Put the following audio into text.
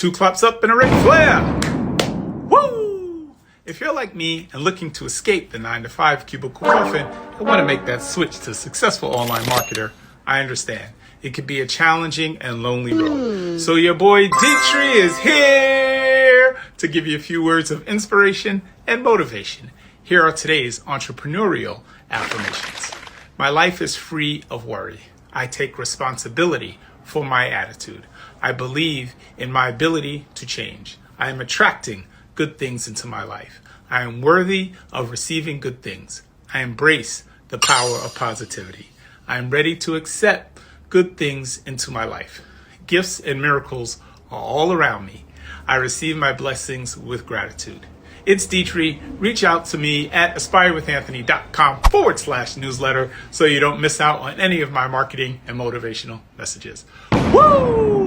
2 claps up and a Ric Flair. Woo! If you're like me and looking to escape the 9-to-5 cubicle coffin and want to make that switch to a successful online marketer, I understand. It could be a challenging and lonely road. So your boy Detry is here to give you a few words of inspiration and motivation. Here are today's entrepreneurial affirmations. My life is free of worry. I take responsibility for my attitude. I believe in my ability to change. I am attracting good things into my life. I am worthy of receiving good things. I embrace the power of positivity. I am ready to accept good things into my life. Gifts and miracles are all around me. I receive my blessings with gratitude. It's Detry. Reach out to me at aspirewithanthony.com/newsletter so you don't miss out on any of my marketing and motivational messages. Woo!